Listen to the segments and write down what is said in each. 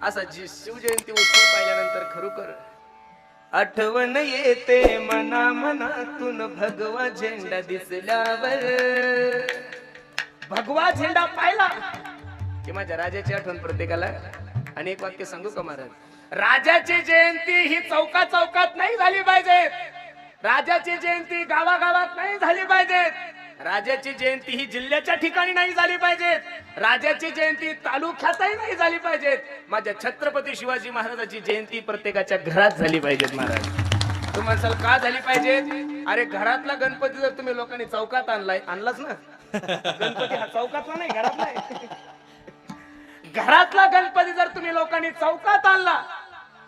असा शिवजयंती उत्सव पाहिल्यानंतर खरोखर आठवण येते मना मनातून भगवा झेंडा दिसल्यावर. भगवा झेंडा पाहिला की माझ्या राजाची आठवण प्रत्येकाला. आणि एक वाक्य सांगू का महाराज, राजाची जयंती ही चौका चौकात नाही झाली पाहिजे. राजाची जयंती गावागावात नाही झाली पाहिजे. राजाची जयंती ही जिल्ह्याच्या ठिकाणी नाही झाली पाहिजे. राजाची जयंती तालुक्यातही नाही झाली पाहिजे. माझ्या छत्रपती शिवाजी महाराजाची जयंती प्रत्येकाच्या घरात झाली पाहिजे. महाराज तुम्ही म्हणसाल का झाली पाहिजे? अरे घरातला गणपती जर तुम्ही लोकांनी चौकात आणलाच ना. गणपती हा चौकातला नाही, घरातला आहे. घरातला गणपती जर तुम्ही लोकांनी चौकात आणला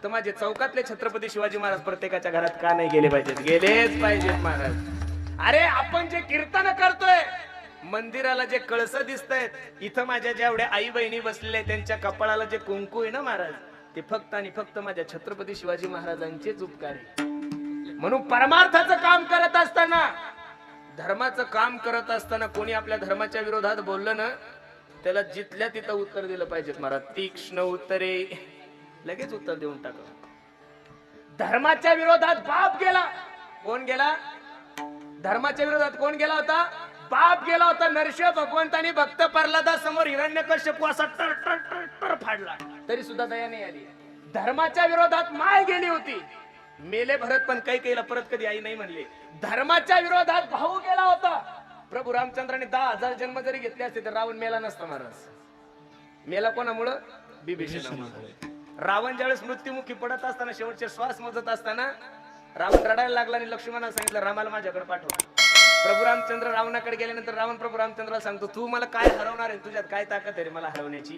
तर माझे चौकातले छत्रपती शिवाजी महाराज प्रत्येकाच्या घरात का नाही गेले पाहिजेत? गेलेच पाहिजेत महाराज. अरे आपण जे कीर्तन करतोय, मंदिराला जे कळस दिसतायत, इथं माझ्या जेवढ्या आई बहिणी बसलेल्या त्यांच्या कपाळाला जे कुंकू आहे ना महाराज, ते फक्त आणि फक्त माझ्या छत्रपती शिवाजी महाराजांचेच उपकार आहे. म्हणून परमार्थाचं काम करत असताना, धर्माचं काम करत असताना कोणी आपल्या धर्माच्या विरोधात बोललं ना, त्याला जिथल्या तिथं उत्तर दिलं पाहिजेत महाराज. तीक्ष्ण उत्तरे लगेच उत्तर देऊन टाक. धर्माच्या विरोधात बाप गेला. कोण गेला? धर्माच्या विरोधात कोण गेला होता? बाप गेला होता. नरसिंह भगवंतानी भक्त प्रल्हादा समोर हिरण्यकश्यप असा टर टर टर टर फाडला, तरी सुद्धा दया नाही आली. धर्माच्या विरोधात माय गेली होती. मेले भरत पण काही काहीला परत कधी आई नाही म्हणले. धर्माच्या विरोधात भाऊ गेला होता. प्रभू रामचंद्राने 10,000 जन्म जरी घेतले असते तर रावण मेला नसता महाराज. मेला कोणामुळं? बिभीषणामुळे. रावण ज्यावेळेस मृत्युमुखी पडत असताना, शेवटचे श्वास मोजत असताना रावण रडायला लागला आणि लक्ष्मणाला सांगितलं रामाला माझ्याकडे पाठव. प्रभू रामचंद्र रावणाकडे गेल्यानंतर रावण प्रभू रामचंद्राला सांगतो, तू मला काय हरवणार आहे? तुझ्यात काय ताकद आहे मला हरवण्याची?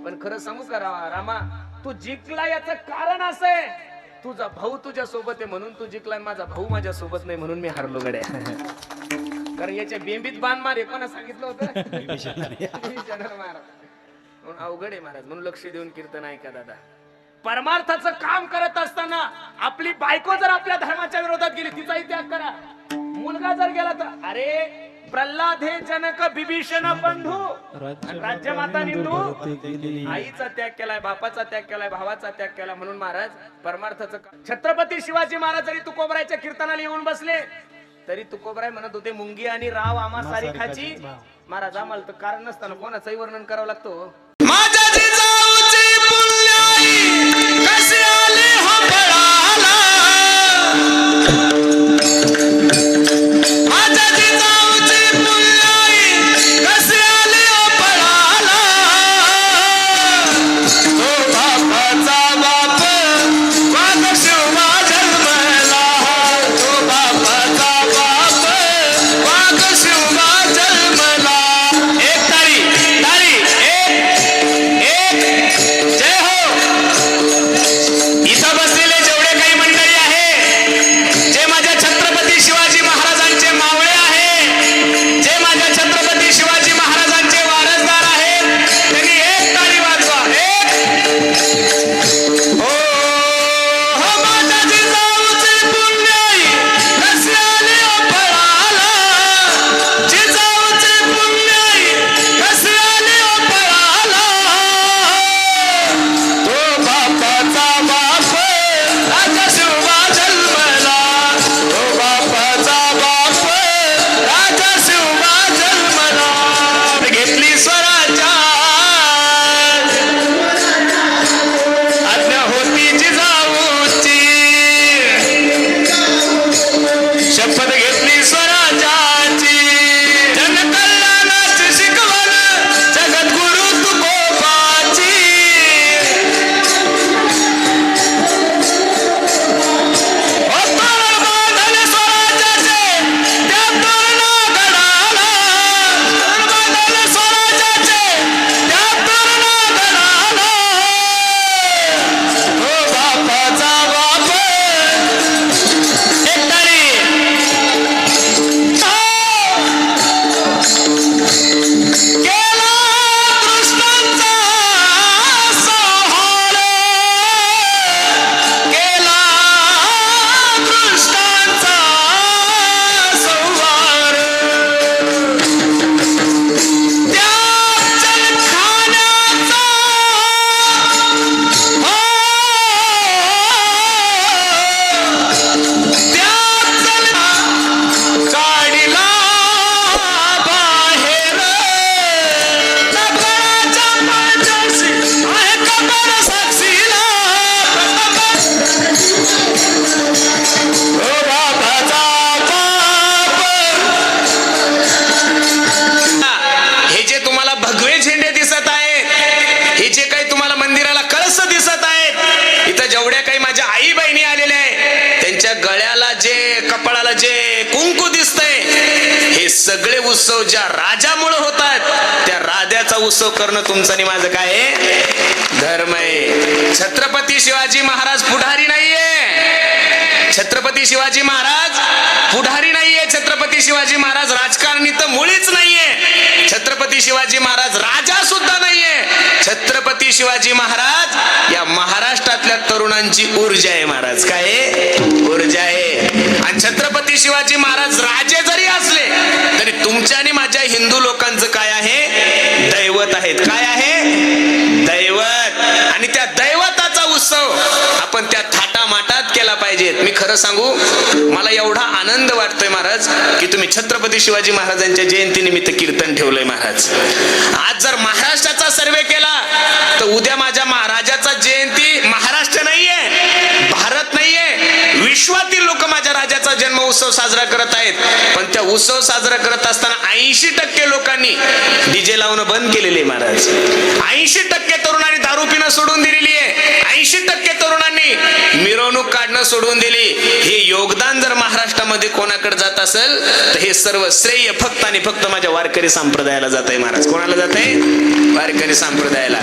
पण खरं सांगू का रामा, तू जिंकला याचं कारण असं आहे, तुझा भाऊ तुझ्या सोबत आहे म्हणून तू जिंकला, माझा भाऊ माझ्या सोबत नाही म्हणून मी हरलो गड्या. कारण याच्या बेंबीत बाण मार हे कोणा सांगितलं होतं? म्हणून अवघड आहे महाराज. म्हणून लक्ष देऊन कीर्तन ऐका दादा. परमार्थाचं काम करत असताना आपली बायको जर आपल्या धर्माच्या विरोधात गेली, तिचाही त्याग करा. मुलगा जर गेला तर, अरे प्रल्हाद हे जनक बिभीषण बंधू, राज्यमाता निंदू, आईचा त्याग केलाय, बापाचा त्याग केलाय, भावाचा त्याग केला. म्हणून महाराज परमार्थाचं. छत्रपती शिवाजी महाराज जरी तुकोबरायच्या कीर्तनाला येऊन बसले तरी तुकोबराय म्हणत होते, मुंगी आणि राव आम्हा सारी खाची. महाराज आम्हाला तर कारण नसताना कोणाचंही वर्णन करावं लागतो. कसे आले हो बळाला, माझ्या जिजाऊची मुलगी कसे आले हो बळाला. तो बापाचा बाप वाघ शिवबा जन्मला, तो बापाचा बाप वाघ शिवबा जन्मला. एक तारी तारी एक उत्सव ज्या राजामुळे होतात त्या राजाचा उत्सव करणं तुमचं आणि माझं काय आहे? धर्म आहे. छत्रपती शिवाजी महाराज पुढारी नाहीये. छत्रपती शिवाजी महाराज पुढारी नाहीये. छत्रपती शिवाजी महाराज राजकारणी तर मुळीच नाहीये. छत्रपती शिवाजी महाराज राजा सुद्धा नाहीये. छत्रपती शिवाजी महाराज या महाराष्ट्रातल्या तरुणांची ऊर्जा आहे. महाराज काय आहे? ऊर्जा आहे. आणि छत्रपती शिवाजी महाराज राजे जरी असले तरी तुमच्या आणि माझ्या हिंदू लोकांचं काय आहे? दैवत आहेत. काय आहे? दैवत. आणि त्या दैवताचा उत्सव आपण त्या थाटामाटात केला पाहिजे. मी खरं सांगू, मला एवढा आनंद वाटतोय महाराज की तुम्ही छत्रपती शिवाजी महाराजांच्या जयंतीनिमित्त कीर्तन ठेवलंय. महाराज आज जर महाराष्ट्राचा सर्वे केला तर उद्या माझ्या महाराजाचा जयंती महाराष्ट्र नाहीये, भारत नाहीये, विश्वातील लोक माझ्या राजाचा जन्म उत्सव साजरा करत आहेत. पण त्या उत्सव साजरा करत असताना 80% लोकांनी डीजे लावणं बंद केलेले. महाराज 80% तरुणांनी दारू पिणं सोडून दिलेली आहे. 80% तरुणांनी मिरवणूक काढणं सोडून दिली. हे योगदान जर महाराष्ट्रामध्ये कोणाकडे जात असेल तर हे सर्व श्रेय फक्त आणि फक्त माझ्या वारकरी संप्रदायाला जात आहे. महाराज कोणाला जात आहे? वारकरी संप्रदायाला.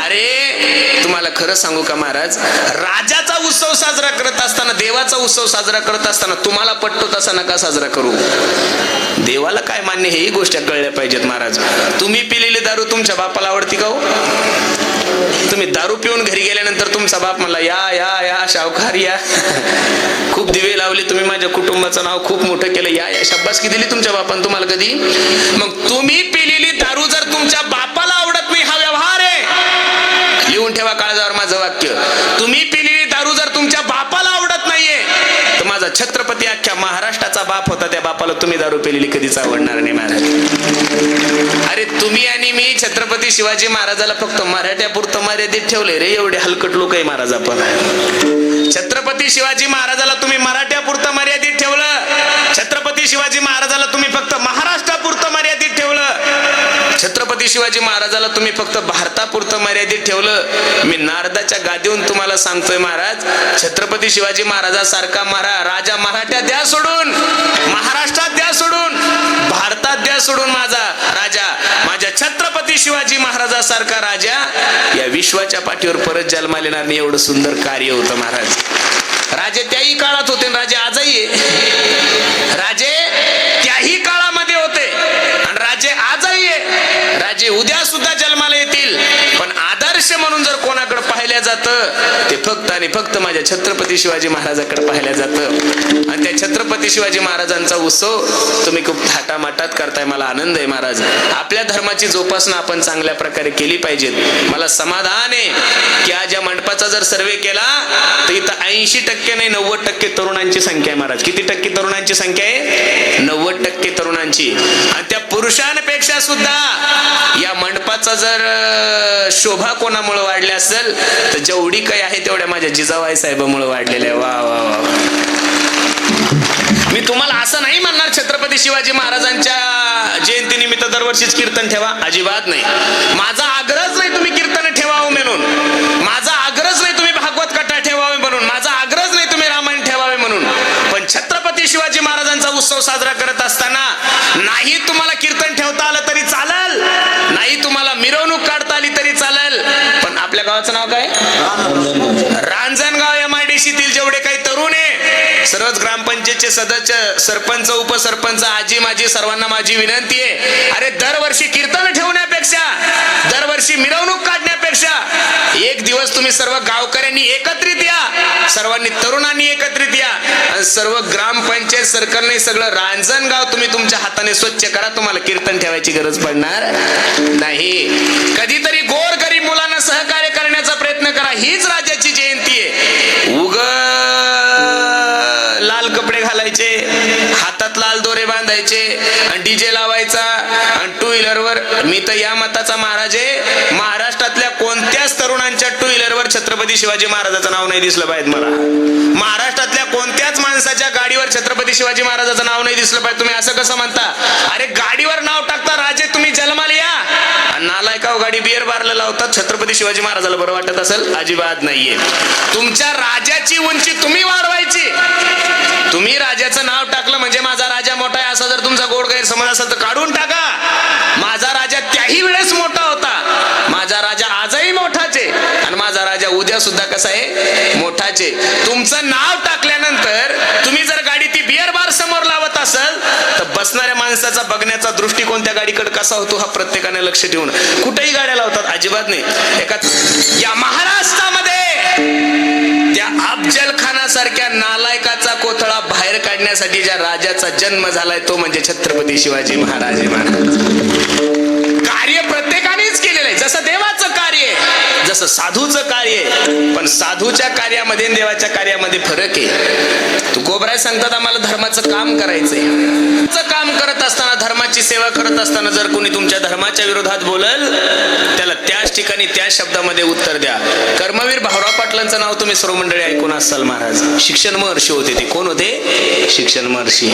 अरे तुम्हाला खरं सांगू का महाराज, राजाचा उत्सव साजरा करत असताना, देवाचा उत्सव साजरा करत असताना तुम्हाला पटतो तसा नका साजरा करू. देवाला काय मान्य हेही गोष्टी कळल्या पाहिजेत. महाराज तुम्ही पिलेली दारू तुमच्या बापाला आवडती का हो? तुम्ही दारू पिऊन घरी गेल्यानंतर तुमचा बाप म्हणला या या या शावकार या, खूप दिवे लावले, तुम्ही माझ्या कुटुंबाचं नाव खूप मोठं केलं, या या शाबासकी दिली तुमच्या बापानं तुम्हाला कधी? मग तुम्ही पिलेली दारू जर तुमच्या बापाला आवडत नाही, हा व्यवहार आहे. लिहून ठेवा काळजावर माझं वाक्य. तुम्ही पिलेली दारू जर तुमच्या बापाला आवडत नाहीये तर माझा छत्रपती अख्ख्या महाराष्ट्राचा बाप होता, त्या बापाला तुम्ही दारू पिलेली कधीच आवडणार नाही. महाराज अरे तुम्ही आणि मी छत्रपती शिवाजी महाराजाला फक्त मराठ्यापुरतं मर्यादित ठेवले रे. एवढे हलकट लोक आहे महाराज आपण. छत्रपती शिवाजी महाराजाला तुम्ही मराठ्यापुरतं मर्यादित ठेवलं. छत्रपती शिवाजी महाराजाला तुम्ही फक्त महाराष्ट्रापुरतं मर्यादित ठेवलं. छत्रपती शिवाजी महाराजाला तुम्ही फक्त भारतापुरतं मर्यादित ठेवलं. मी नारदाच्या गादीहून तुम्हाला सांगतोय महाराज, छत्रपती शिवाजी महाराजासारखा राजा मराठ्यात द्या सोडून, महाराष्ट्रात द्या सोडून, भारतात द्या सोडून, माझा राजा, माझ्या छत्रपती शिवाजी महाराजासारखा राजा या विश्वाच्या पाठीवर परत जन्माला येणार नाही. एवढं सुंदर कार्य होतं महाराज. राजे त्याही काळात होते, राजे आजही आहे. राजे त्याही काळामध्ये होते आणि राजे आजही आहे. राजे उद्या सुद्धा जन्माला येतील. पण आदर्श म्हणून जर कोणाकडे पाहिल्या जातं ते फक्त आणि फक्त माझ्या छत्रपती शिवाजी महाराजांकडे पाहिल्या जातं. आणि त्या छत्रपती शिवाजी महाराजांचा उत्सव तुम्ही खूप थाटामाटात करताय. मला आनंद आहे महाराज. आपल्या धर्माची जोपासना आपण चांगल्या प्रकारे केली पाहिजे. मला समाधान आहे की आज या मंडपाचा जर सर्वे केला तर इथं 80% नाही 90% तरुणांची संख्या आहे. महाराज किती टक्के तरुणांची संख्या आहे? 90% तरुणांची. आणि त्या पुरुषांपेक्षा सुद्धा या मंडपाचा जर शोभा कोणामुळे वाढली असेल तर जेवढी काही आहे तेवढ्या माझ्या जिजाबाई साहेबांमुळे वाढलेल्या आहे. वा वा वा. मी तुम्हाला असं नाही म्हणणार छत्रपती शिवाजी महाराजांच्या जयंतीनिमित्त दरवर्षीच कीर्तन ठेवा, अजिबात नाही. माझा आग्रहच नाही तुम्ही कीर्तन ठेवावं म्हणून, माझा आग्रहच नाही तुम्ही भागवत कथा ठेवावे म्हणून, माझा आग्रहच नाही तुम्ही रामायण ठेवावे म्हणून. पण छत्रपती शिवाजी महाराजांचा उत्सव साजरा करत असताना नाही तुम्हाला कीर्तन ठेवता आलं तरी चालेल, नाही तुम्हाला मिरवणूक काढता आली तरी चालेल. पण आपल्या गावाचं नाव काय? रांजणगाव. MIDC जेवढे काही तरुण आहे, सर्वच ग्रामपंचायतचे सदस्य, सरपंच, उपसरपंच, आजी माजी, सर्वांना माझी विनंती आहे, अरे दरवर्षी कीर्तन ठेवण्यापेक्षा, दरवर्षी मिरवणूक काढण्यापेक्षा एक दिवस तुम्ही सर्व गावकऱ्यांनी एकत्रित या, सर्वांनी तरुणांनी एकत्रित या आणि सर्व ग्रामपंचायत सरकारने सगळं रांजणगाव तुम्ही तुमच्या हाताने स्वच्छ करा. तुम्हाला कीर्तन ठेवायची गरज पडणार नाही. कधीतरी गोर गरीब मुलांना सहकार्य करण्याचा प्रयत्न करा. हीच राजाची जयंती आहे. उग लाल कपडे घालायचे, हातात लाल दोरे बांधायचे आणि डीजे लावायचा आणि टू व्हीलरवर. मी तर या मताचा महाराज आहे, महाराष्ट्रातल्या कोणत्याच तरुणांच्या टू व्हीलरवर छत्रपती शिवाजी महाराजाचं नाव नाही दिसलं पाहिजे. मला महाराष्ट्रातल्या कोणत्याच माणसाच्या गाडीवर छत्रपती शिवाजी महाराजाचं नाव नाही दिसलं पाहिजे. तुम्ही असं कसं म्हणता? अरे गाडीवर नाव टाकता राजे तुम्ही जन्माला या, नालायका गाडी बिअर बारला लावतात. छत्रपती शिवाजी महाराजाला बरं वाटत असेल? अजिबात नाहीये. तुमच्या राजाची उंची तुम्ही वाढवायची. तुम्ही राजाचं नाव टाकलं म्हणजे माझा राजा मोठा आहे असा जर तुमचा गोड गैरसमज असेल तर काढून टाका. मोत्या सुद्धा कसा आहे, मोठाचे. तुमचं नाव टाकल्यानंतर तुम्ही जर गाडी ती बिअर बार समोर लावत असाल तर बसणाऱ्या माणसाचा बघण्याचा दृष्टिकोन त्या गाडीकडे कसा होतो हा प्रत्येकाने लक्ष ठेवून. कुठेही गाड्या लावतात, अजिबात नाही. या महाराष्ट्रामध्ये त्या अफजल खानासारख्या नालायकाचा कोथळा बाहेर काढण्यासाठी ज्या राजाचा जन्म झालाय तो म्हणजे छत्रपती शिवाजी महाराज. कार्य प्रत्येकानेच केलेलं आहे, जसं देवाचं कार्य, जसं साधूचं कार्य. पण साधूच्या कार्यामध्ये देवाच्या कार्यामध्ये फरक आहे. तू कोबराय सांगतात आम्हाला धर्माचं काम करायचंय. काम करत असताना, धर्माची सेवा करत असताना जर कोणी तुमच्या धर्माच्या विरोधात बोलल त्याला त्याच ठिकाणी त्या शब्दामध्ये उत्तर द्या. कर्मवीर भाऊराव पाटलांचं नाव तुम्ही सर्व मंडळी ऐकून असाल. महाराज शिक्षण महर्षी होते. ते कोण होते? शिक्षण महर्षी.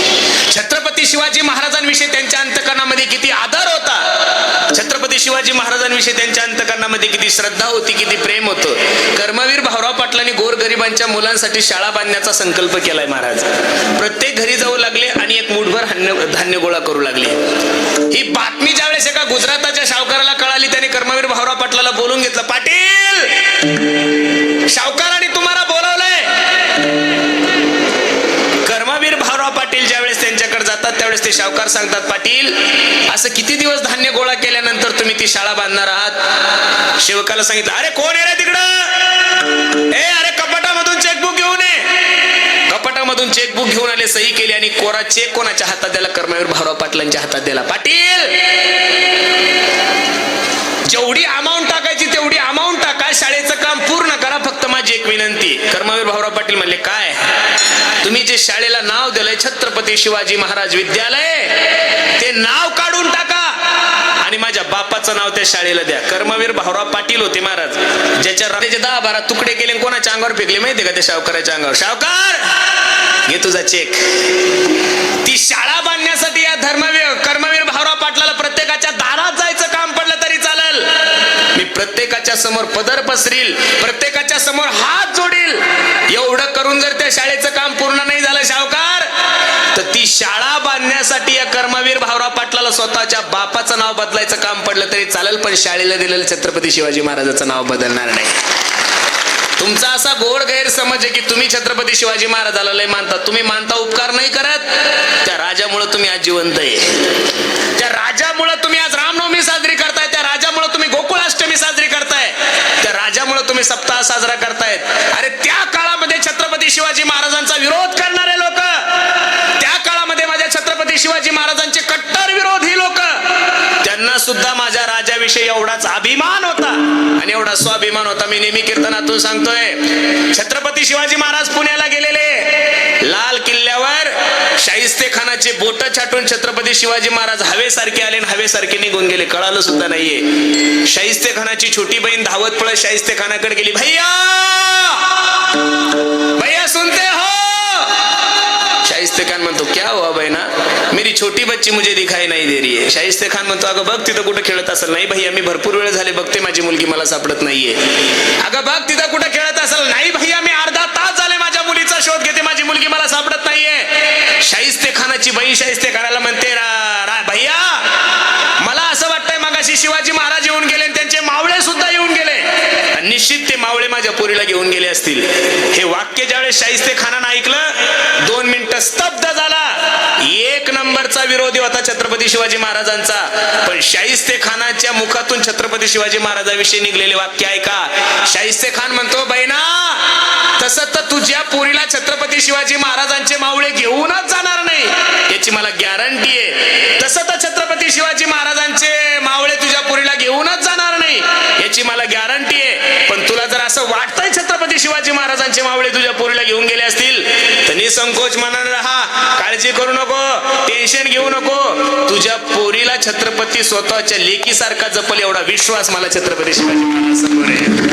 छत्रपती शिवाजी महाराजांविषयी त्यांच्या अंतकरणामध्ये किती आदर होता, छत्रपती शिवाजी महाराजांविषयी त्यांच्या अंतकरणामध्ये किती श्रद्धा होती, किती प्रेम होतं. कर्मवीर भाऊराव पाटलांनी गोरगरिबांच्या मुलांसाठी शाळा बांधण्याचा संकल्प केलाय. महाराज प्रत्येक घरी जाऊ लागले आणि एक मुठभर धान्य गोळा करू लागले. ही बातमी ज्यावेळेस एका गुजराताच्या सावकाराला कळाली त्याने कर्मवीर भाऊराव पाटलाला बोलून घेतलं. पाटील, सावकाराने तुम्हाला बोलवलंय. कर्मवीर भाऊराव पाटील ज्यावेळेस त्यांच्याकडे जातात त्यावेळेस ते सावकार सांगतात, पाटील असं किती दिवस धान्य गोळा केल्यानंतर तुम्ही ती शाळा बांधणार आहात? सेवकाला सांगितलं, अरे कोण आहे रे तिकडं? अरे कपाटामधून चेकबुक घेऊन ये. कपाटामधून चेकबुक घेऊन आले, सही केली आणि कोरा चेक कोणाच्या हातात दिला? कर्मवीर भाऊराव पाटलांच्या हातात दिला. पाटील जेवढी अमाऊंट टाकायची तेवढी अमाऊंट टाका, शाळेचं काम पूर्ण करा, फक्त माझी एक विनंती. कर्मवीर भाऊराव पाटील म्हणले, काय? तुम्ही जे शाळेला नाव दिलंय छत्रपती शिवाजी महाराज विद्यालय ते नाव काढून टाका आणि माझ्या बापाचं नाव त्या शाळेला द्या. कर्मवीर भाऊराव पाटील होते महाराज, ज्याच्या राजाचे 10-12 तुकडे केले कोणाच्या अंगावर फेकले माहितीये का? त्या सावकाराच्या अंगावर. सावकार घे तुझा चेक. ती शाळा बांधण्यासाठी या कर्मवीर भाऊराव पाटलाला प्रत्येकाच्या दारात जायचं काम पडलं तरी चालेल. मी प्रत्येकाच्या समोर पदर पसरील, प्रत्येकाच्या समोर हात जोडील. एवढं करून जर त्या शाळेचं काम पूर्ण नाही झालं सावकार तर ती शाळा बांधण्यासाठी या कर्मवीर भाऊराव पाटलाला स्वतःच्या बापाचं नाव बदलायचं काम पडलं तरी चालेल, पण शाळेला दिलेलं छत्रपती शिवाजी महाराजांचं नाव बदलणार नाही. तुमचा असा गोड गैरसमज आहे की तुम्ही छत्रपती शिवाजी महाराजाला लय मानतात. तुम्ही मानता, उपकार नाही करत. त्या राजामुळे तुम्ही आज जिवंत आहे. त्या राजामुळे तुम्ही आज रामनवमी साजरी करताय. त्या राजामुळे तुम्ही गोकुळाष्टमी साजरी करताय. त्या राजामुळे तुम्ही सप्ताह साजरा करतायत. अरे त्या काळामध्ये छत्रपती शिवाजी महाराजांचा विरोध करणारे लोक, त्या काळामध्ये माझ्या छत्रपती शिवाजी महाराजांचे कट्टर विरोधी लोक, त्यांना सुद्धा माझ्या राजाविषयी एवढाच अभिमान होता आणि एवढा स्वाभिमान होता. मी नेहमी कीर्तनातून सांगतोय, छत्रपती शिवाजी महाराज पुण्याला गेलेले, लाल किल्ल्यावर शाहिस्ते खानाचे बोट छाटून छत्रपती शिवाजी महाराज हवेसारखे आले आणि हवेसारखे निघून गेले. कळालं सुद्धा नाहीये. शाहिस्ते खानाची छोटी बहीण धावत पळत शाहिस्ते खानाकडे गेली. भैया भैया सुनते हो? शाहिस्ते खान म्हणतो, क्या हुआ बहना? मेरी छोटी बच्ची मुझे दिखाई नहीं दे रही है. शाहिस्ते खान म्हणतो, अगं बघ तिथं कुठं खेळत असेल. नाही भैया मी भरपूर वेळ झाले बघते, माझी मुलगी मला सापडत नाहीये. अगं बघ तिथं कुठं खेळत असेल. नाही भैया मी अर्धा तास झाले माझ्या मुलीचा शोध घेते, माझी मुलगी मला सापडत नाहीये. शाहिस्ते खानाची बहीण शाहिस्ते खानाला म्हणते, भैया मला असं वाटतंय मगाशी शिवाजी महाराज येऊन गेले आणि त्यांचे मावळे सुद्धा येऊन गेले. निश्चित ते मावळे माझ्या पोरीला घेऊन गेले असतील. हे वाक्य ज्यावेळेस शाहिस्ते खानानं ऐकलं 2 मिनिटं स्तब्ध झाला. एक नंबरचा विरोधी होता छत्रपती शिवाजी महाराजांचा, पण शाहिस्ते खानाच्या मुखातून छत्रपती शिवाजी महाराजांविषयी निघलेले वाक्य ऐका. शाहिस्ते खान म्हणतो, बहिणा तसं तर तुझ्या पोरीला छत्रपती शिवाजी महाराजांचे मावळे घेऊनच जाणार नाही याची मला गॅरंटी आहे. तसं तर छत्रपती शिवाजी महाराजांचे मावळे तुझ्या पोरीला घेऊनच जाणार नाही याची मला गॅरंटी आहे. पण तुला जर असं वाटतंय छत्रपती शिवाजी महाराजांचे मावळे तुझ्या पोरीला घेऊन गेले असतील तर निसंकोच मनाने राहा, काळजी करू नको, टेन्शन घेऊ नको. तुझ्या पोरीला छत्रपती स्वतःच्या लेकीसारखा जपल एवढा विश्वास मला छत्रपती शिवाजी महाराज समोर आहे.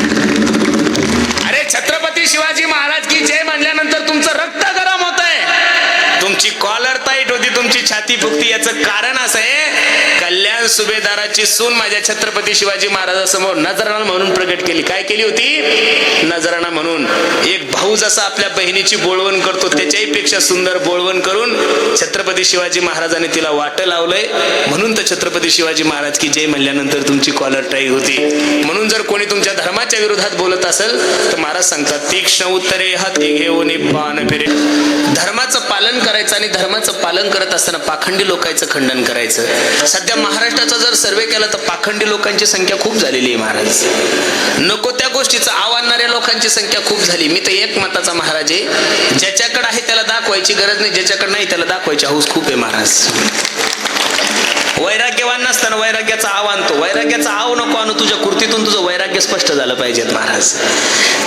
अरे छत्रपती शिवाजी महाराज की जय म्हणल्यानंतर तुमचं रक्त गरम होत आहे, तुमची कॉलर टाईट होती, तुमची छाती फुगती. याचं कारण असं आहे, कल्याण सुभेदाराची सून माझ्या छत्रपती शिवाजी महाराजांसमोर नजराणा म्हणून प्रगट केली. काय केली होती? नजराणा म्हणून. एक भाऊ जसा आपल्या बहिणीची बोळवण करतो त्याच्याही पेक्षा सुंदर बोळवण करून छत्रपती शिवाजी महाराजांनी तिला वाट लावलंय. म्हणून तर छत्रपती शिवाजी महाराज की जय म्हणल्यानंतर तुमची कॉलर टाई होती. म्हणून जर कोणी तुमच्या धर्माच्या विरोधात बोलत असेल तर महाराज सांगतात तीक्ष्ण उत्तरे हाती घेऊन पान फिरे. धर्माचं पालन करायचं आणि धर्माचं पालन करत असताना पाखंडी लोकांचं खंडन करायचं. सध्या महाराष्ट्राचा जर सर्वे केला तर पाखंडी लोकांची संख्या खूप झालेली आहे महाराज. नको त्या गोष्टीचं आव आणणाऱ्या लोकांची संख्या खूप झाली. मी तर एक मताचा महाराज आहे, ज्याच्याकडे आहे त्याला दाखवायची गरज नाही, ज्याच्याकडे नाही त्याला दाखवायची हौस खूप आहे महाराज. वैराग्यवान नसताना वैराग्याचा आव आणतो. वैराग्याचा आव नको आणू, तुझ्या कृतीतून तुझं वैराग्य स्पष्ट झालं पाहिजे महाराज.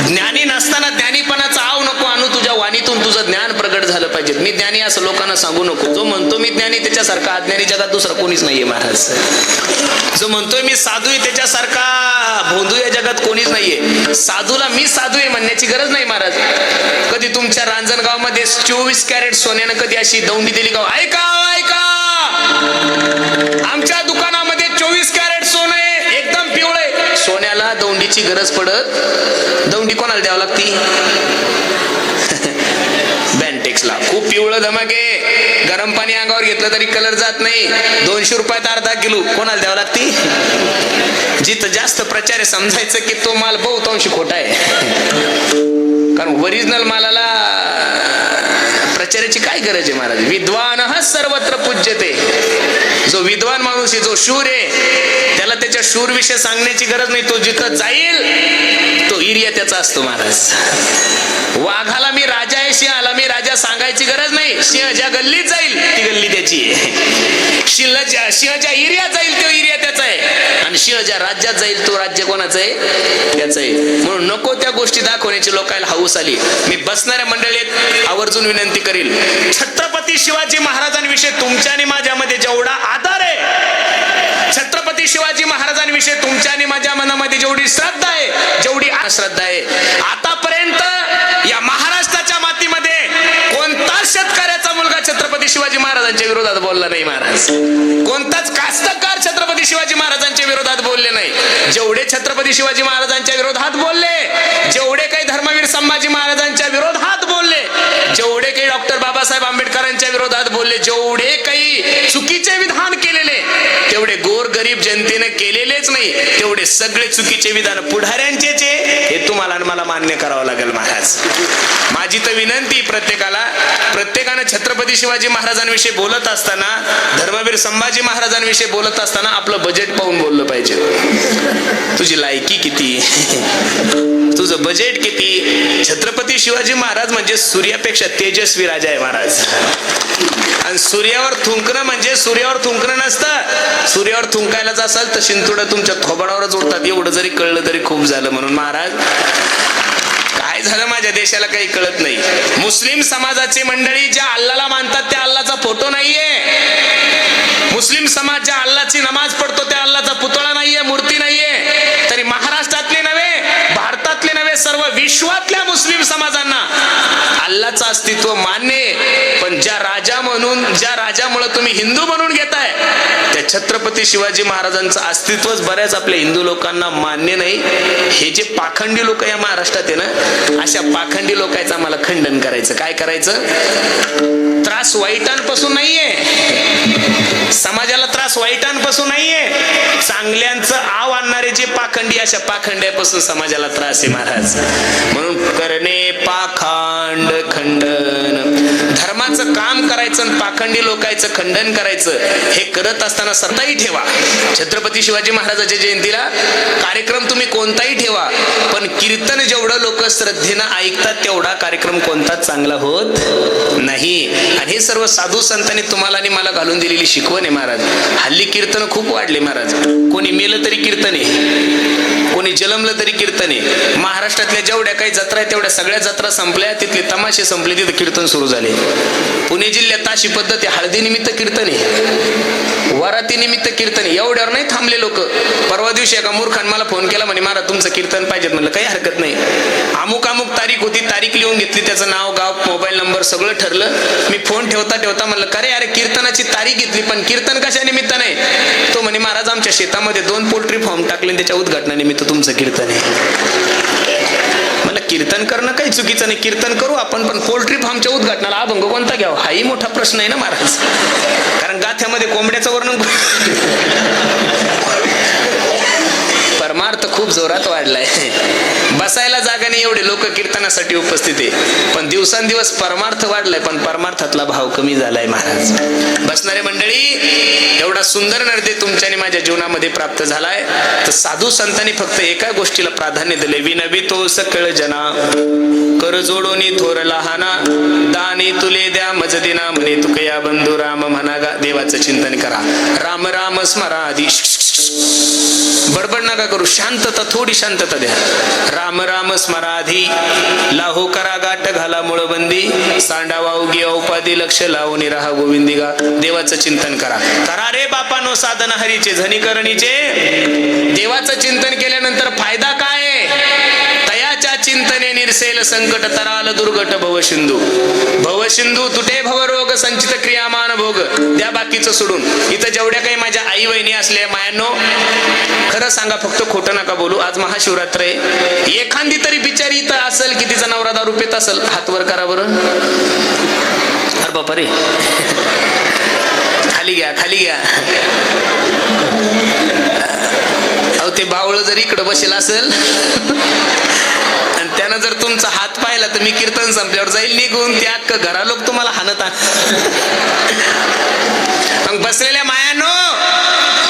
ज्ञानी नसताना ज्ञानीपणाचा आव नको आणू, तुझ्या वाणीतून तुझं ज्ञान प्रगट झालं पाहिजे. मी ज्ञानी असं लोकांना सांगू नको. जो म्हणतो मी ज्ञानी त्याच्यासारखा अज्ञानी जगात दुसरा कोणीच नाहीये महाराज. जो म्हणतोय मी साधू आहे त्याच्यासारखा भोंदू या जगात कोणीच नाहीये. साधूला मी साधू आहे म्हणण्याची गरज नाही महाराज. कधी तुमच्या रांजणगाव मध्ये 24 कॅरेट सोन्यानं कधी अशी दौंडी दिली का? ऐका ऐका, आमच्या दुकानामध्ये 24 कॅरेट सोनं आहे, एकदम पिवळे. सोन्याला दौंडीची गरज पडत. दौंडी कोणाला द्यावं लागती? बँटेक्सला. खूप पिवळं धमाके, गरम पाणी अंगावर घेतलं तरी कलर जात नाही. 200 रुपयात अर्धा किलो. कोणाला द्यावं लागती? जिथं जास्त प्रचार आहे समजायचं की तो माल बहुतांशी खोटा आहे. कारण ओरिजिनल मालाला प्रचाराची काय गरज आहे महाराज. विद्वान हा सर्वत्र पूज्यते. जो विद्वान माणूस आहे, जो शूर आहे, त्याला त्याच्या शूर विषय सांगण्याची गरज नाही. तो जिथं जाईल तो एरिया त्याचा असतो महाराज. वाघाला मी राजा आहे, सिंहाला मी राजा सांगायची गरज नाही. सिंह ज्या गल्लीत जाईल ती गल्ली त्याची आहे. सिंह ज्या एरियात जाईल तो एरिया त्याचा आहे. आणि सिंह ज्या राज्यात जाईल तो राज्य कोणाचं आहे? त्याचं आहे. म्हणून नको त्या गोष्टी दाखवण्याची लोकांना हौस आली. मी बसणाऱ्या मंडळीत आवर्जून विनंती करील, छत्रपती शिवाजी महाराजांविषयी तुमच्या आणि माझ्यामध्ये जेवढा आदर आहे, छत्रपती शिवाजी महाराजांविषयी तुमच्या आणि माझ्या मनामध्ये जेवढी श्रद्धा आहे, जेवढी अश्रद्धा आहे, आतापर्यंत या महाराष्ट्राच्या मातीमध्ये कोणताच शेतकऱ्याचा मुलगा छत्रपती शिवाजी महाराजांच्या विरोधात बोलला नाही महाराज. कोणताच कास्तकार छत्रपती शिवाजी महाराजांच्या विरोधात बोलले नाही. जेवढे छत्रपती शिवाजी महाराजांच्या विरोधात बोलले, जेवढे काही धर्मवीर संभाजी महाराजांच्या विरोधात बोलले, जेवढे काही डॉक्टर बाबासाहेब आंबेडकरांच्या विरोधात बोलले, जेवढे काही चुकीचे विधान केलेले, तेवढे गोर गरीब जनतेने केलेलेच नाही. तेवढे सगळे चुकीचे विधान पुढाऱ्यांचेच आहे, हे तुम्हाला आणि मला मान्य करावं लागेल महाराज. माझी तर विनंती प्रत्येकानं छत्रपती शिवाजी महाराजांविषयी बोलत असताना, धर्मवीर संभाजी महाराजांविषयी बोलत असताना आपलं बजेट पाहून बोललं पाहिजे. तुझी लायकी किती, तुझं बजेट किती. छत्रपती शिवाजी महाराज म्हणजे सूर्यापेक्षा तेजस्वी राजा आहे महाराज. आणि सूर्यावर थुंकणं म्हणजे सूर्यावर थुंकणं नसतं. सूर्यावर थुंकायलाच असाल तर शिंतोडं तुमच्या थोबाडावरच उडतात. एवढं जरी कळलं तरी खूप झालं. म्हणून महाराज काय झालं माझ्या देशाला काही कळत नाही. मुस्लिम समाजाची मंडळी ज्या अल्लाला मानतात त्या अल्लाचा फोटो नाहीये. मुस्लिम समाज ज्या अल्लाची नमाज पडतो त्या अल्लाचा पुतळा नाहीये, मूर्ती नाहीये. तरी महाराष्ट्रातले नव्हे, भारतातले नव्हे, सर्व विश्वातल्या मुस्लिम समाजांना अल्लाचं अस्तित्व मान्य आहे. पण ज्या राजामुळे तुम्ही हिंदू म्हणून घेताय त्या छत्रपती शिवाजी महाराजांचं अस्तित्वच बऱ्याच आपल्या हिंदू लोकांना मान्य नाही. हे जे पाखंडी लोक या महाराष्ट्रात आहे ना, अशा पाखंडी लोकांचं आम्हाला खंडन करायचं. काय करायचं? त्रास वाईटांपासून नाहीये, समाजाला त्रास वाईटांपासून नाहीये, चांगल्यांचं आव आणणारे जे पाखंडी, अशा पाखंड्यापासून समाजाला त्रास आहे महाराज. म्हणून करणे पाखंड खंडन, धर्माचं काम करायचं आणि पाखंडी लोकांचं खंडन करायचं, हे करत असताना सताही ठेवा. छत्रपती शिवाजी महाराजांच्या जयंतीला कार्यक्रम तुम्ही कोणताही ठेवा, पण कीर्तन जेवढं लोक श्रद्धेनं ऐकतात तेवढा कार्यक्रम कोणताच चांगला होत नाही. आणि हे सर्व साधू संतांनी तुम्हाला आणि मला घालून दिलेली शिकवण आहे महाराज. हल्ली कीर्तन खूप वाढले महाराज. कोणी मेलं तरी कीर्तन आहे, कोणी जलमलं तरी कीर्तन आहे. महाराष्ट्रातल्या जेवढ्या काही जत्रा आहे तेवढ्या सगळ्या जत्रा संपल्या, तिथले तमाशे संपले, तिथे कीर्तन सुरू झाले. पुणे जिल्ह्यात अशी पद्धत आहे, हळदी निमित्त कीर्तन आहे, वराती निमित्त कीर्तन आहे. एवढ्यावर नाही थांबले लोक. परवा दिवशी एका मूर्खान मला फोन केला, म्हणे महाराज तुमचं कीर्तन पाहिजेत. म्हणलं काही हरकत नाही, अमुक अमुक तारीख होती, तारीख लिहून घेतली, त्याचं नाव, गाव, मोबाईल नंबर सगळं ठरलं. मी फोन ठेवता ठेवता म्हणलं, अरे अरे कीर्तनाची तारीख घेतली, पण कीर्तन कशा निमित्ताने? तो म्हणे, महाराज आमच्या शेतामध्ये 2 पोल्ट्री फार्म टाकले, त्याच्या उद्घाटनानिमित्त तुमचं कीर्तन आहे. मला कीर्तन करणं काही चुकीचं नाही, कीर्तन करू आपण, पण पोल्ट्री फार्मच्या उद्घाटनाला अभंग कोणता घ्यावा हाही मोठा प्रश्न आहे ना महाराज. कारण गाथ्यामध्ये कोंबड्याचं वर्णन परमार्थ खूप जोरात वाढलाय. बसायला जागा नाही, एवढे लोक कीर्तनासाठी उपस्थित आहे, पण दिवसांदिवस परमार्थ वाढलाय, पण परमार्थातला भाव कमी झालाय महाराज. बसणारे मंडळी, एवढा सुंदर नर्दे तुमच्या आणि माझ्या जीवनामध्ये प्राप्त झालाय, तर साधू संतांनी फक्त एका गोष्टीला प्राधान्य दिले, विनवी तो सकळ जना, कर जोडोनी थोर लहाना, दानी तुले द्या मजदिना, म्हणे तुकया बंधू राम म्हणागा. देवाचं चिंतन करा, राम राम स्मराधी, बडबड नका करू, शांतता, थोडी शांतता द्या. राम राम स्मराधी, लाहो करा गाठ घाला मुळबंदी, सांडावा उगी औपादी, लक्ष लावून राहा गोविंदिगा. देवाचं चिंतन करा. करा रे बापानो साधन हरीचे झनिकरणीचे. देवाचं चिंतन केल्यानंतर फायदा काय? तयाच्या चिंतने निरसेल संकट, तराल दुर्गट भवसिंधू. भवसिंधू तुटे भवरोग, संचित क्रियामान भोग. त्या बाकीचं सोडून इथं जेवढ्या काही माझ्या आई वहिनी असल्या मायांनो, खरं सांगा, फक्त खोटं नका बोलू. आज महाशिवरात्र आहे, एखादी तरी बिचारी इथं असेल की तिचा नवरा दारू पित असेल, हात वर करा बरं. अरे बापा रे, खाली घ्या, खाली घ्या. अहो ते बावळ जर इकडं बसेल असेल आणि त्यानं जर तुमचा हात पाहिला, तर मी कीर्तन संपल्यावर जाईल निघून, ते अख्खं घरा लोक तुम्हाला हाणत. मग बसलेल्या मायानो,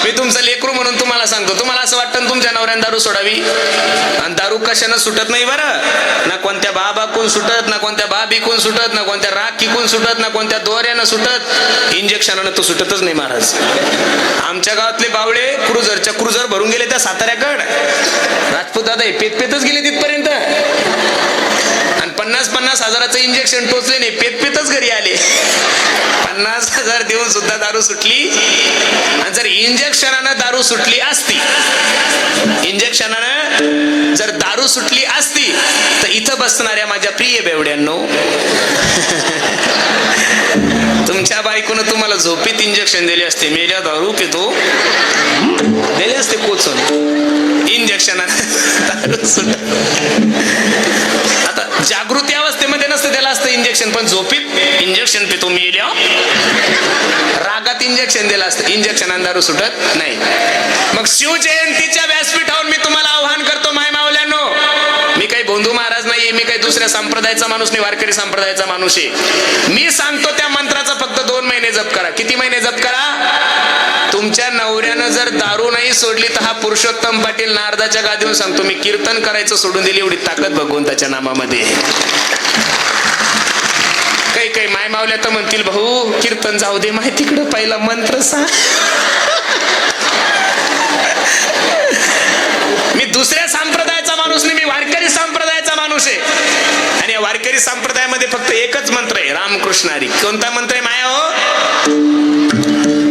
मी तुमचं लेकरू म्हणून तुम्हाला सांगतो, तुम्हाला असं वाटतं तुमच्या नवऱ्यानं दारू सोडावी, आणि दारू कशानं सुटत नाही बरं. ना कोणत्या बाबाकून सुटत, ना कोणत्या बाबीकून सुटत, ना कोणत्या राखीकून सुटत, ना कोणत्या दोऱ्यानं सुटत, इंजेक्शनानं तो सुटतच नाही महाराज. आमच्या गावातले बावळे क्रुझर भरून गेले त्या साताऱ्याकड. राजपूत दादा पेतपेतच गेले तिथपर्यंत, आणि 50-50 हजाराचं इंजेक्शन टोचले नाही, पेतपेतच घरी आले. 50,000 देऊन सुद्धा दारू सुटली. आणि जर इंजेक्शनानं दारू सुटली असती, इंजेक्शनानं जर दारू सुटली असती, तर इथं बसणाऱ्या माझ्या प्रिय बेवड्यांनो, तुमच्या बायकोनं तुम्हाला झोपेत इंजेक्शन दिले असते, मेल्या दारू पितो दिले असते कोचून, इंजेक्शनानं दारू सुट. आता जागृती अवस्थेमध्ये नसतं त्याला असतं इंजेक्शन, पण झोपीत इंजेक्शन पितो मेल्या, रागात इंजेक्शन दिलं असतं, इंजेक्शन दारू सुटत नाही. मग शिवजयंतीच्या व्यासपीठावर मी तुम्हाला आव्हान करतो माय मावल्यांनो, मी काही बोंधू महाराज नाहीये, मी काही दुसऱ्या संप्रदायाचा माणूस नाही, वारकरी संप्रदायाचा माणूस आहे. मी सांगतो त्या मंत्राचा फक्त 2 महिने जप करा. किती महिने जप करा? तुमच्या नवऱ्यानं जर दारू नाही सोडली, तर हा पुरुषोत्तम पाटील नारदाच्या गादीवर सांगतो, मी कीर्तन करायचं सोडून दिली, एवढी ताकद भगवंताच्या नामामध्ये. काही काही माय मावल्या तर म्हणतील, भाऊ कीर्तन जाऊ दे, माहितीकडं पहिला मंत्र सांग. मी दुसऱ्या संप्रदायाचा माणूस नाही, मी वारकरी संप्रदायाचा माणूस आहे. आणि या वारकरी संप्रदायामध्ये फक्त एकच मंत्र आहे, रामकृष्ण हरी. कोणता मंत्र आहे माया हो?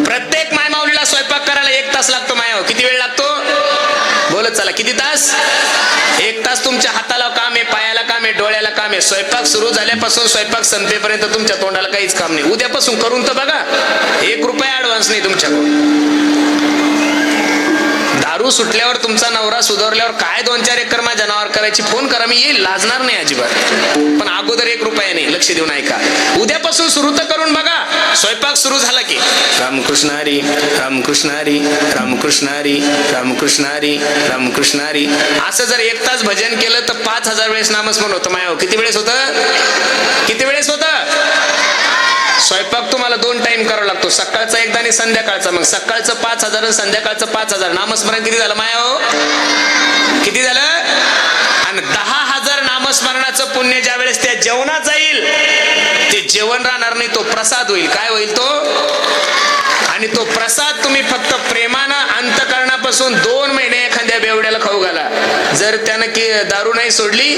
प्रत्येक माय माऊलीला स्वयंपाक करायला 1 तास लागतो माया हो. किती वेळ लागतो? बोलत चला, किती तास? 1 तास तुमच्या हाताला काम आहे, पायाला काम आहे, डोळ्याला काम आहे. स्वयंपाक सुरू झाल्यापासून स्वयंपाक संपेपर्यंत तुमच्या तोंडाला काहीच काम नाही. उद्यापासून करून तर बघा, 1 रुपया ऍडव्हान्स नाही तुमच्याकडून. दारू सुटल्यावर तुमचा नवरा सुधारल्यावर काय 2-4 एकर माझ्या नावावर करायची, फोन करा, मी येईल, लाजणार नाही अजिबात. पण अगोदर 1 रुपया नाही. लक्ष देऊन ऐका, उद्यापासून सुरू तर करून बघा. स्वयंपाक सुरू झाला की रामकृष्ण हरी, रामकृष्ण हरी, रामकृष्ण हरी, रामकृष्ण हरी, रामकृष्ण हरी, असं जर 1 तास भजन केलं तर 5000 वेळेस नामस्मरण होतं माया. किती वेळेस होतं? किती वेळेस होतं? स्वयंपाक तुम्हाला 2 टाइम करावा लागतो, सकाळचा एकदा आणि संध्याकाळचा. मग सकाळचं 5000 आणि संध्याकाळचं 5000. नामस्मरण किती झालं माया हो? किती झालं? आणि 10,000 नामस्मरणाचं पुण्य ज्या वेळेस त्या जेवणात जाईल, ते जेवण राहणार नाही, तो प्रसाद होईल. काय होईल तो? आणि तो प्रसाद तुम्ही फक्त प्रेमानं अंतकरणापासून 2 महिने एखाद्या बेवड्याला खाऊ घाला. जर त्यानं दारू नाही सोडली,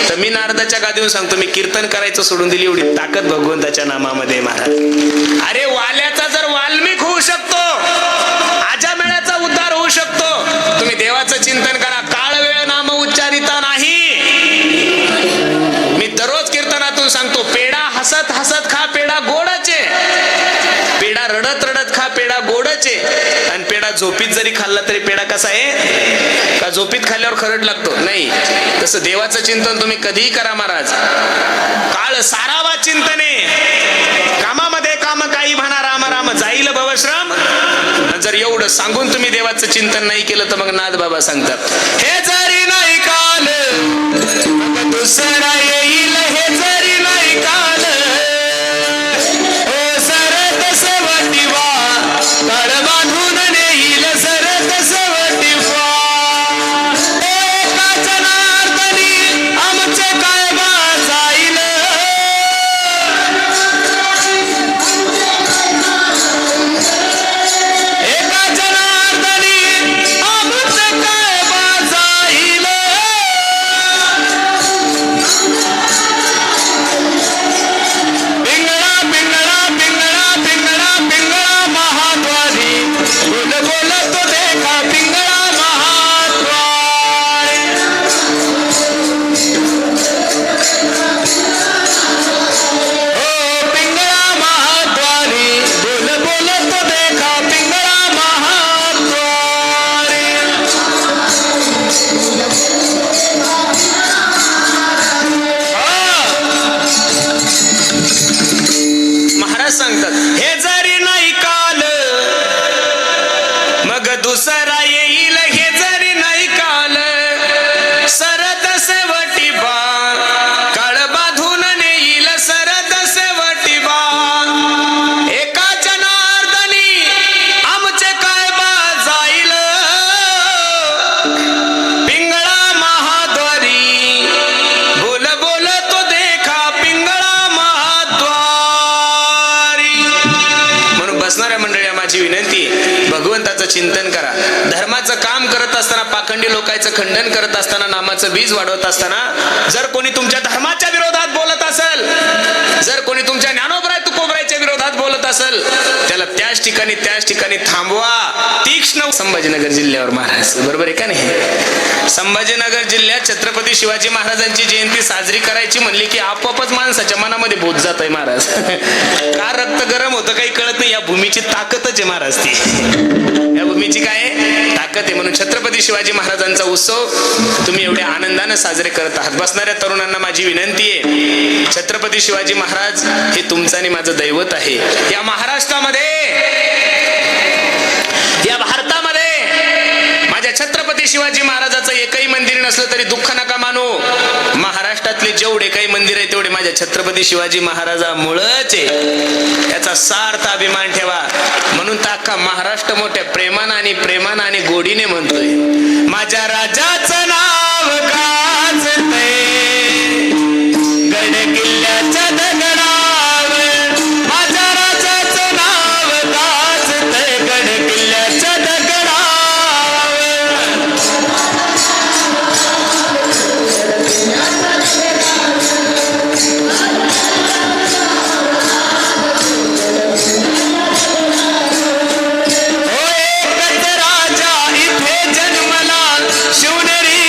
तर मी नारदाच्या गादीवर सांगतो, मी कीर्तन करायचं सोडून दिली, एवढी ताकद भगवंताच्या नामामध्ये महाराज. अरे वाल्याचा जर वाल्मिक होऊ शकतो, आजामेळ्याचा उद्धार होऊ शकतो. तुम्ही देवाचं चिंतन करा. काळ वेळ नाम उच्चारिता नाही. खरंच आहे. आणि पेढा झोपीत जरी खाल्ला तरी पेढा कसा आहे का झोपीत खाल्ल्यावर खरड लागतो नाही. तसं देवाचं चिंतन तुम्ही कधीही करा महाराज. काळ सारावा चिंतने कामामध्ये काम काही म्हणा राम राम जाईल भवश्रम. जर एवढं सांगून तुम्ही देवाचं चिंतन नाही केलं तर मग नाथ बाबा सांगतात हे जरी नाही काल मग दुसरा येईल. हे जरी नाही काल ओ सरत सवटिवा काळ बांधून नेईल. सरत सवटिवा एका जनार्दनी आमचे काय बा जाईल. एका जनार्दनी आमचे काय बा जाईल. पिंगळा पिंगळा पिंगळा पिंगळा पिंगळा महाद्वारी बोल बोल तो देखा पिंगळा महाद्वारी. ओ पिंगळा महाद्वारी बोल बोल तो देखा पिंगळा महाद्वारी. महाराज सांगतात हे जरी नाही काल मग दुसरा येईल. हे जरी नाही काल सरत सेवटी बा काळ बांधून नेईल. सरत सेवटी बा एका जनार्दनी आमचे काय बा जाईल. पिंगळा महाद्वारी बोल बोल तो देखा पिंगळा महाद्वारी. म्हणून बसणाऱ्या मंडळी माझी विनंती भगवंताचं चिंतन करा. धर्माचं काम करत असताना पाखंडी लोकांचं खंडन करत असताना नामाचं बीज वाढवत असताना जर कोणी तुमच्या धर्माच्या विरोधात बोलत असेल, जर कोणी तुमच्या ज्ञानोबराय तुकोबरायच्या विरोधात बोलत असेल त्याला त्याच ठिकाणी थांबवा. तीक्ष्ण संभाजीनगर जिल्ह्यावर महाराज बरोबर आहे का नाही. संभाजीनगर जिल्ह्यात छत्रपती शिवाजी महाराजांची जयंती साजरी करायची म्हणली की आपोआपच माणसाच्या मनामध्ये बोध जात आहे महाराज. का रक्त गरम होतं काही कळत नाही. या भूमीची ताकदच आहे महाराज ती. या भूमीची काय ताकद आहे. म्हणून छत्रपती शिवाजी महाराजांचा उत्सव तुम्ही एवढ्या आनंदाने साजरे करत आहात. बसणाऱ्या तरुणांना माझी विनंती आहे छत्रपती शिवाजी महाराज हे तुमचं आणि माझं दैवत आहे. या महाराष्ट्रामध्ये या भारतामध्ये माझ्या छत्रपती शिवाजी महाराजाचं एकही मंदिर नसलं तरी दुःख नका मानू. महाराष्ट्रातले जेवढे काही मंदिर आहे तेवढे माझ्या छत्रपती शिवाजी महाराजामुळेच आहे. याचा सार्थ अभिमान ठेवा. म्हणून तर अख्खा महाराष्ट्र मोठ्या प्रेमानं आणि गोडीने म्हणतोय माझ्या राजाचं नाव गाजतंय गड किल्ल्याच्या दगडावर. माझ्या राजाचं नाव गाजतंय गड किल्ल्याच्या दगडावर. राजा इथे जन्मला शिवनेरी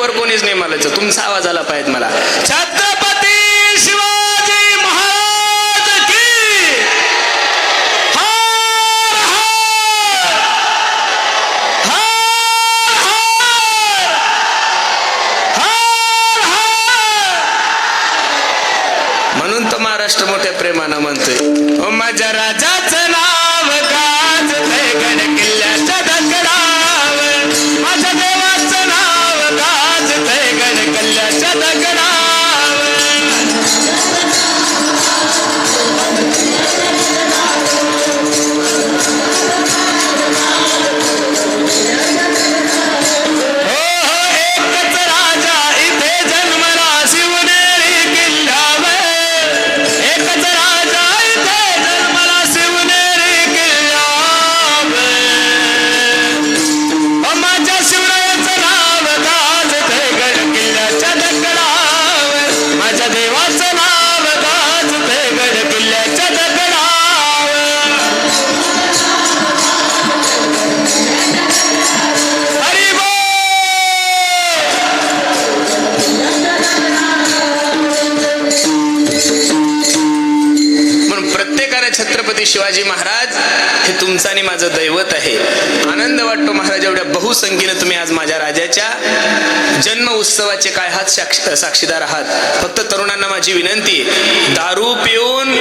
माईकवर कोणीच नाही म्हणायचं, तुमचा आवाज आला पाहिजे मला. छत्रपती शिवाजी महाराज की हर हर हर हर. म्हणून तर महाराष्ट्र मोठ्या प्रेमानं म्हणतोय, ओ माझ्या राजाचं नाव गाजतंय गड किल्ल्याच्या दगडावर, माझ्या देवाचं नाव गाजतंय गड किल्ल्याच्या दगडावर. एकच राजा इथे जन्मला शिवनेरी किल्ल्यावर, एकच राजा इथे जन्मला शिवनेरी किल्ल्यावर. माझ्या शिवरायाचं नाव गाजतंय गड किल्ल्याच्या दगडावर, माझ्या देवाचं नाव गाजतंय गड किल्ल्याच्या दगडावर. हरी बोल. म्हणून प्रत्येकाला छत्रपती शिवाजी महाराज हे तुमचं आणि माझं दैवत आहे. आनंद वाटतो महाराज, एवढ्या बहुसंख्येने तुम्ही आज माझ्या राजाच्या जन्म उत्सवाचे काय हात साक्षीदार आहात. फक्त तरुणांना माझी विनंती, दारू पिऊन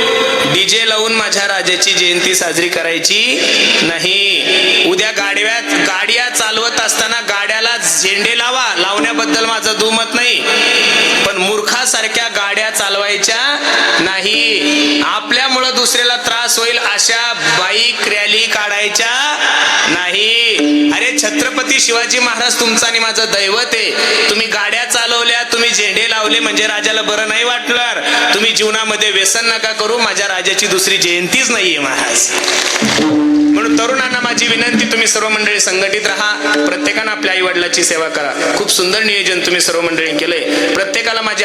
डीजे लावून माझ्या राजाची जयंती साजरी करायची नाही. उद्या गाड्या चालवत असताना गाड्याला झेंडे लावण्याबद्दल माझं दुमत नाही, पण मूर्खासारख्या गाड्या चालवायच्या नाही. आपल्यामुळं दुसऱ्याला त्रास होईल अशा बाईक रॅली काढायच्या नाही. अरे छत्रपती शिवाजी महाराज तुमचं आणि माझं दैवत आहे. तुम्ही गाड्या चालवल्या, तुम्ही झेंडे लावले म्हणजे राजाला बरं नाही वाटणार. तुम्ही जीवनामध्ये व्यसन नका करू, माझ्या राजाची दुसरी जयंतीच नाहीये महाराज. म्हणून तरुणांना माझी विनंती, तुम्ही सर्व मंडळी संघटित राहा, प्रत्येकानं आपल्या आई वडिलांची सेवा करा. खूप सुंदर नियोजन तुम्ही सर्व मंडळी केलंय. प्रत्येकाला माझी